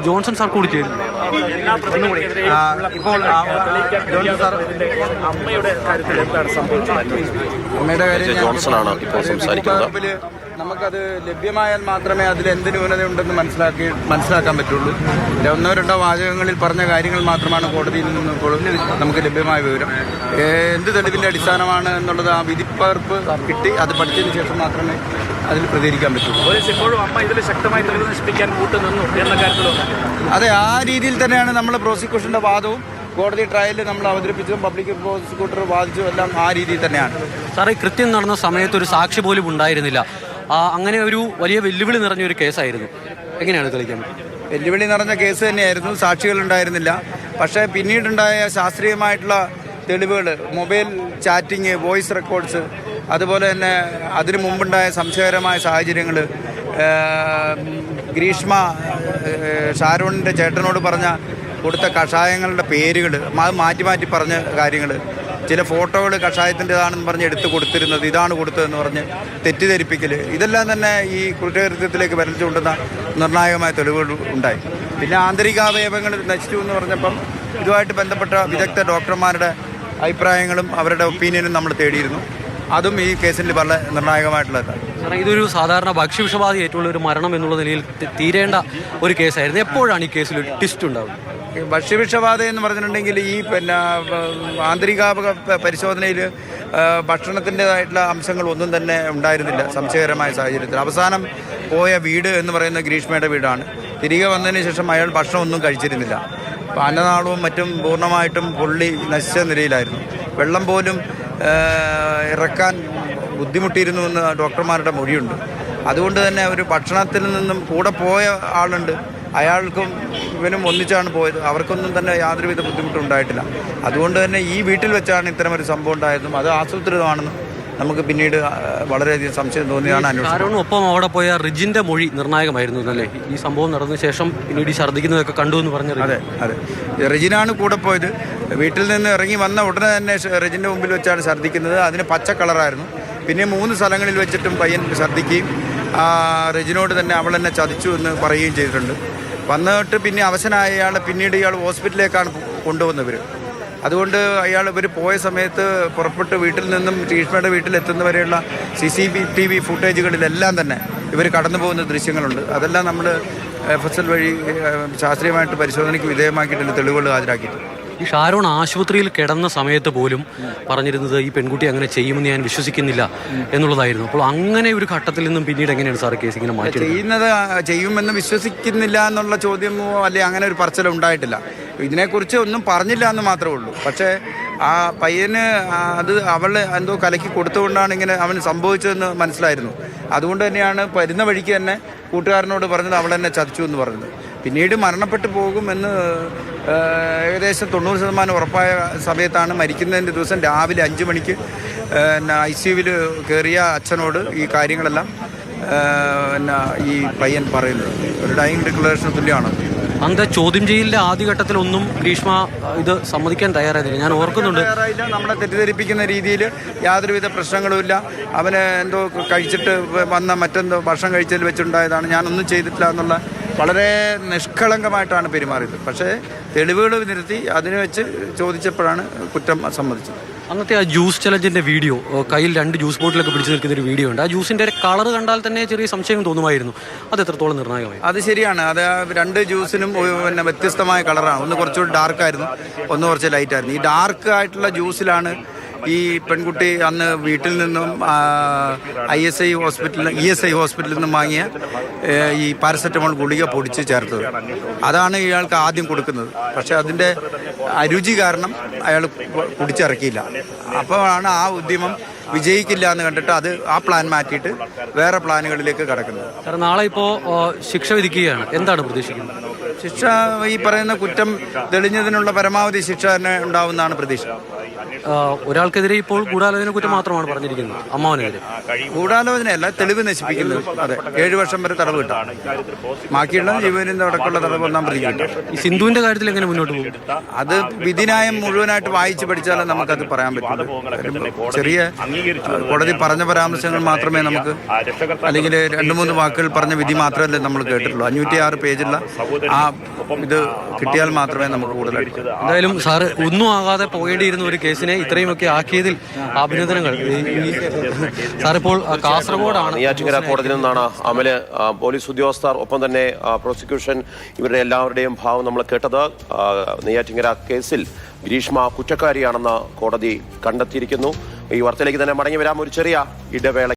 Johnson sir കൂടി ചേരുന്നു. ഇപ്പോൾ അമ്മയുടെ കാര്യത്തിൽ എന്താണ് സംഭവിച്ചത്? അമ്മയുടെ കാര്യം ജോൺസണാണ് ഇപ്പോൾ സംസാരിക്കുന്നത്. നമുക്കത് ലഭ്യമായാൽ മാത്രമേ അതിൽ എന്ത് ന്യൂനതയുണ്ടെന്ന് മനസ്സിലാക്കാൻ പറ്റുള്ളൂ. ഒന്നോ രണ്ടോ വാചകങ്ങളിൽ പറഞ്ഞ കാര്യങ്ങൾ മാത്രമാണ് കോടതിയിൽ നിന്ന് നമുക്ക് ലഭ്യമായ വിവരം. എന്ത് തെളിവിൻ്റെ അടിസ്ഥാനമാണ് എന്നുള്ളത് ആ വിധിപ്പകർപ്പ് കിട്ടി അത് പഠിച്ചതിന് ശേഷം മാത്രമേ അതിൽ പ്രതികരിക്കാൻ പറ്റുള്ളൂ. ഇപ്പോഴും അമ്മ ഇതിൽ ശക്തമായി തെളിവ് നശിപ്പിക്കാൻ കൂട്ടുനിന്നു എന്ന കാര്യത്തിലോ? അതെ, ആ രീതിയിൽ തന്നെയാണ് നമ്മൾ പ്രോസിക്യൂഷൻ്റെ വാദവും കോടതി ട്രയലിൽ നമ്മൾ അവതരിപ്പിച്ചതും പബ്ലിക് പ്രോസിക്യൂട്ടർ വാദിച്ചതും എല്ലാം ആ രീതിയിൽ തന്നെയാണ്. സാറേ, കൃത്യം നടന്ന സമയത്ത് ഒരു സാക്ഷി പോലും ഉണ്ടായിരുന്നില്ല. അങ്ങനെ ഒരു വലിയ വെല്ലുവിളി നിറഞ്ഞൊരു കേസായിരുന്നു. എങ്ങനെയാണ് തെളിയിക്കാൻ പറ്റും? വെല്ലുവിളി നിറഞ്ഞ കേസ് തന്നെയായിരുന്നു. സാക്ഷികൾ ഉണ്ടായിരുന്നില്ല. പക്ഷേ പിന്നീടുണ്ടായ ശാസ്ത്രീയമായിട്ടുള്ള തെളിവുകൾ, മൊബൈൽ ചാറ്റിങ്, വോയിസ് റെക്കോർഡ്സ്, അതുപോലെ തന്നെ അതിനു മുമ്പുണ്ടായ സംശയകരമായ സാഹചര്യങ്ങൾ, ഗ്രീഷ്മ ഷാരോണിൻ്റെ ചേട്ടനോട് കൊടുത്ത കഷായങ്ങളുടെ പേരുകൾ, അത് മാറ്റി മാറ്റി പറഞ്ഞ കാര്യങ്ങൾ, ചില ഫോട്ടോകൾ കഷായത്തിൻ്റെതാണെന്ന് പറഞ്ഞ് എടുത്ത് കൊടുത്തിരുന്നത്, ഇതാണ് കൊടുത്തതെന്ന് പറഞ്ഞ് തെറ്റിദ്ധരിപ്പിക്കൽ, ഇതെല്ലാം തന്നെ ഈ കുറ്റകൃത്യത്തിലേക്ക് വരച്ചുകൊണ്ടുന്ന നിർണായകമായ തെളിവുകൾ ഉണ്ടായി. പിന്നെ ആന്തരികാവയവങ്ങൾ നശിച്ചു എന്ന് പറഞ്ഞപ്പം ഇതുമായിട്ട് ബന്ധപ്പെട്ട വിദഗ്ധ ഡോക്ടർമാരുടെ അഭിപ്രായങ്ങളും അവരുടെ ഒപ്പീനിയനും നമ്മൾ തേടിയിരുന്നു. അതും ഈ കേസിൽ വളരെ നിർണായകമായിട്ടുള്ളതാണ്. സാറേ, ഇതൊരു സാധാരണ ഭക്ഷ്യവിഷബാധ ഏറ്റുള്ള ഒരു മരണം എന്നുള്ള നിലയിൽ തീരേണ്ട ഒരു കേസായിരുന്നു. എപ്പോഴാണ് ഈ കേസിൽ ഒരു ട്വിസ്റ്റ് ഉണ്ടാവുന്നത്? ഭക്ഷ്യവിഷബാധ എന്ന് പറഞ്ഞിട്ടുണ്ടെങ്കിൽ ഈ ആന്തരികാവക പരിശോധനയിൽ ഭക്ഷണത്തിൻ്റെതായിട്ടുള്ള അംശങ്ങളൊന്നും തന്നെ ഉണ്ടായിരുന്നില്ല. സംശയകരമായ സാഹചര്യത്തിൽ അവസാനം പോയ വീട് എന്ന് പറയുന്ന ഗ്രീഷ്മയുടെ വീടാണ്. തിരികെ വന്നതിന് ശേഷം അയാൾ ഭക്ഷണമൊന്നും കഴിച്ചിരുന്നില്ല. അന്നനാളവും മറ്റും പൂർണ്ണമായിട്ടും പൊള്ളി നശിച്ച നിലയിലായിരുന്നു. വെള്ളം പോലും ഇറക്കാൻ ബുദ്ധിമുട്ടിയിരുന്നു എന്ന് ഡോക്ടർമാരുടെ മൊഴിയുണ്ട്. അതുകൊണ്ട് തന്നെ ഒരു ഭക്ഷണത്തിൽ നിന്നും കൂടെ പോയ ആളുണ്ട്, അയാൾക്കും ഇവനും ഒന്നിച്ചാണ് പോയത്. അവർക്കൊന്നും തന്നെ യാതൊരുവിധ ബുദ്ധിമുട്ടുണ്ടായിട്ടില്ല. അതുകൊണ്ട് തന്നെ ഈ വീട്ടിൽ വെച്ചാണ് ഇത്തരമൊരു സംഭവം ഉണ്ടായതും അത് ആസൂത്രിതമാണെന്നും നമുക്ക് പിന്നീട് വളരെയധികം സംശയം തോന്നിയാണ് അന്വേഷണം. ഒപ്പം അവിടെ പോയ റിജിൻ്റെ മൊഴി നിർണായകമായിരുന്നു അല്ലേ? ഈ സംഭവം നടന്ന ശേഷം പിന്നീട് ഛർദ്ദിക്കുന്നതൊക്കെ കണ്ടു എന്ന് പറഞ്ഞത്. അതെ, റിജിനാണ് കൂടെ പോയത്. വീട്ടിൽ നിന്ന് ഇറങ്ങി വന്ന ഉടനെ തന്നെ റിജിൻ്റെ മുമ്പിൽ വെച്ചാണ് ഛർദ്ദിക്കുന്നത്. അതിന് പച്ച കളറായിരുന്നു. പിന്നെ 3 സ്ഥലങ്ങളിൽ വെച്ചിട്ടും പയ്യൻ ഛർദ്ദിക്കുകയും റിജിനോട് തന്നെ അവൾ എന്നെ ചതിച്ചു എന്ന് പറയുകയും ചെയ്തിട്ടുണ്ട്. വന്നിട്ട് പിന്നെ അവശനായ പിന്നീട് ഇയാൾ ഹോസ്പിറ്റലിലേക്കാണ് കൊണ്ടുവന്നവർ. അതുകൊണ്ട് ഇവർ പോയ സമയത്ത് പുറപ്പെട്ട് വീട്ടിൽ നിന്നും ഗ്രീഷ്മയുടെ വീട്ടിലെത്തുന്നവരെയുള്ള CCTV ഫുട്ടേജുകളിലെല്ലാം തന്നെ ഇവർ കടന്നു പോകുന്ന ദൃശ്യങ്ങളുണ്ട്. അതെല്ലാം നമ്മൾ FSL വഴി ശാസ്ത്രീയമായിട്ട് പരിശോധനയ്ക്ക് വിധേയമാക്കിയിട്ടുള്ള തെളിവുകൾ ഹാജരാക്കിയിട്ടുണ്ട്. ഈ ഷാരോൺ ആശുപത്രിയിൽ കിടന്ന സമയത്ത് പോലും പറഞ്ഞിരുന്നത് ഈ പെൺകുട്ടി അങ്ങനെ ചെയ്യുമെന്ന് ഞാൻ വിശ്വസിക്കുന്നില്ല എന്നുള്ളതായിരുന്നു. അപ്പോൾ അങ്ങനെ ഒരു ഘട്ടത്തിൽ നിന്നും പിന്നീട് എങ്ങനെയാണ് സാർ കേസ് ഇങ്ങനെ മാറ്റി ചെയ്യുമെന്ന് വിശ്വസിക്കുന്നില്ല എന്നുള്ള ചോദ്യമോ അല്ലെ അങ്ങനെ ഒരു പറച്ചിലോ ഉണ്ടായിട്ടില്ല. ഇതിനെക്കുറിച്ച് ഒന്നും പറഞ്ഞില്ല എന്ന് മാത്രമേ ഉള്ളൂ. പക്ഷേ ആ പയ്യന് അവൾ എന്തോ കലക്കി കൊടുത്തുകൊണ്ടാണ് ഇങ്ങനെ അവന് സംഭവിച്ചതെന്ന് മനസ്സിലായിരുന്നു. അതുകൊണ്ട് തന്നെയാണ് വരുന്ന വഴിക്ക് തന്നെ കൂട്ടുകാരനോട് പറഞ്ഞത് അവൾ എന്നെ ചതിച്ചു എന്ന് പറഞ്ഞത്. പിന്നീട് മരണപ്പെട്ടു പോകുമെന്ന് ഏകദേശം 90% ഉറപ്പായ സമയത്താണ് മരിക്കുന്നതിൻ്റെ ദിവസം രാവിലെ 5 മണിക്ക് ICUവിൽ കയറിയ അച്ഛനോട് ഈ കാര്യങ്ങളെല്ലാം ഈ പയ്യൻ പറയുന്നത്. ഒരു ഡൈയിങ് ഡിക്ലറേഷൻ തുല്യമാണ്. അന്ത ചോദ്യം ചെയ്യലിൻ്റെ ആദ്യഘട്ടത്തിലൊന്നും ഗ്രീഷ്മ ഇത് സമ്മതിക്കാൻ തയ്യാറായില്ല. ഞാൻ ഓർക്കുന്നുണ്ട്. നമ്മളെ തെറ്റിദ്ധരിപ്പിക്കുന്ന രീതിയിൽ യാതൊരുവിധ പ്രശ്നങ്ങളുമില്ല, അവന് എന്തോ കഴിച്ചിട്ട് വന്ന മറ്റെന്തോ ഭക്ഷണം കഴിച്ചതിൽ വെച്ചുണ്ടായതാണ്, ഞാനൊന്നും ചെയ്തിട്ടില്ല എന്നുള്ള വളരെ നിഷ്കളങ്കമായിട്ടാണ് പെരുമാറിയത്. പക്ഷേ തെളിവുകൾ നിരത്തി അതിനെ വെച്ച് ചോദിച്ചപ്പോഴാണ് കുറ്റം സമ്മതിച്ചത്. അന്നത്തെ ആ ജ്യൂസ് ചലഞ്ചിൻ്റെ വീഡിയോ, കയ്യിൽ 2 ജ്യൂസ് ബോട്ടിലൊക്കെ പിടിച്ചു നിൽക്കുന്നൊരു വീഡിയോ ഉണ്ട്. ആ ജ്യൂസിൻ്റെ കളർ കണ്ടാൽ തന്നെ ചെറിയ സംശയം തോന്നുമായിരുന്നു. അത് എത്രത്തോളം നിർണായകമായി? അത് ശരിയാണ്. അത് 2 ജ്യൂസിനും വ്യത്യസ്തമായ കളറാണ്. ഒന്ന് കുറച്ചുകൂടി ഡാർക്കായിരുന്നു, ഒന്ന് കുറച്ച് ലൈറ്റായിരുന്നു. ഈ ഡാർക്ക് ആയിട്ടുള്ള ജ്യൂസിലാണ് ഈ പെൺകുട്ടി അന്ന് വീട്ടിൽ നിന്നും ESI ഹോസ്പിറ്റലിൽ നിന്നും വാങ്ങിയ ഈ പാരസെറ്റമോൾ ഗുളിക പൊടിച്ച് ചേർത്തത്. അതാണ് ഇയാൾക്ക് ആദ്യം കൊടുക്കുന്നത്. പക്ഷെ അതിൻ്റെ അരുചി കാരണം അയാൾ കുടിച്ചിറക്കിയില്ല. അപ്പോഴാണ് ആ ഉദ്യമം വിജയിക്കില്ല എന്ന് കണ്ടിട്ട് ആ പ്ലാൻ മാറ്റിയിട്ട് വേറെ പ്ലാനുകളിലേക്ക് കടക്കുന്നത്. കാരണം നാളെ ഇപ്പോൾ ശിക്ഷ വിധിക്കുകയാണ്. എന്താണ് പ്രതീക്ഷിക്കുന്നത്? ശിക്ഷ ഈ പറയുന്ന കുറ്റം തെളിഞ്ഞതിനുള്ള പരമാവധി ശിക്ഷ തന്നെ ഉണ്ടാവുമെന്നാണ് പ്രതീക്ഷ. ഒരാൾക്കെതിരെ ഇപ്പോൾ ഗൂഢാലോചന കുറ്റം മാത്രമാണ് പറഞ്ഞിരിക്കുന്നത്, അമ്മാവനെതിരെ. ഗൂഢാലോചനയല്ല, തെളിവ് നശിപ്പിക്കുന്നത്. അതെ, 7 വർഷം വരെ തടവ് കിട്ടാം. ബാക്കിയുള്ള ജീവനിൽ അടക്കമുള്ള തടവ് ഒന്നാം പ്രതി കിട്ടാം. ഈ സിന്ധുവിന്റെ കാര്യത്തിൽ എങ്ങനെ മുന്നോട്ട് പോകും? അത് വിധിന്യായം മുഴുവനായിട്ട് വായിച്ച് പഠിച്ചാലേ നമുക്കത് പറയാൻ പറ്റുള്ളൂ. ചെറിയ കോടതി പറഞ്ഞ പരാമർശങ്ങൾ മാത്രമേ നമുക്ക്, അല്ലെങ്കിൽ 2-3 വാക്കുകൾ പറഞ്ഞ വിധി മാത്രമല്ലേ നമ്മൾ കേട്ടിട്ടുള്ളൂ. 506 പേജുള്ള ആ ഇത് കിട്ടിയാൽ മാത്രമേ നമുക്ക് കൂടുതലായിട്ട്. എന്തായാലും സാറ് ഒന്നും ആകാതെ പോകേണ്ടിയിരുന്ന ഒരു കേസിനെ ഇത്രയുമൊക്കെ ആക്കിയതിൽ അഭിനന്ദനങ്ങൾ. സാറിപ്പോൾ കാസർഗോഡാണ്. നെയ്യാറ്റിൻകര കോടതിയിൽ നിന്നാണ് അമല്, പോലീസ് ഉദ്യോഗസ്ഥർ, ഒപ്പം തന്നെ പ്രോസിക്യൂഷൻ, ഇവരുടെ എല്ലാവരുടെയും ഭാവം നമ്മൾ കേട്ടത്. നെയ്യാറ്റിൻകര കേസിൽ ഗ്രീഷ്മ കുറ്റക്കാരിയാണെന്ന് കോടതി കണ്ടെത്തിയിരിക്കുന്നു. ഈ വാർത്തയിലേക്ക് തന്നെ മടങ്ങി വരാം, ഒരു ചെറിയ ഇടവേള.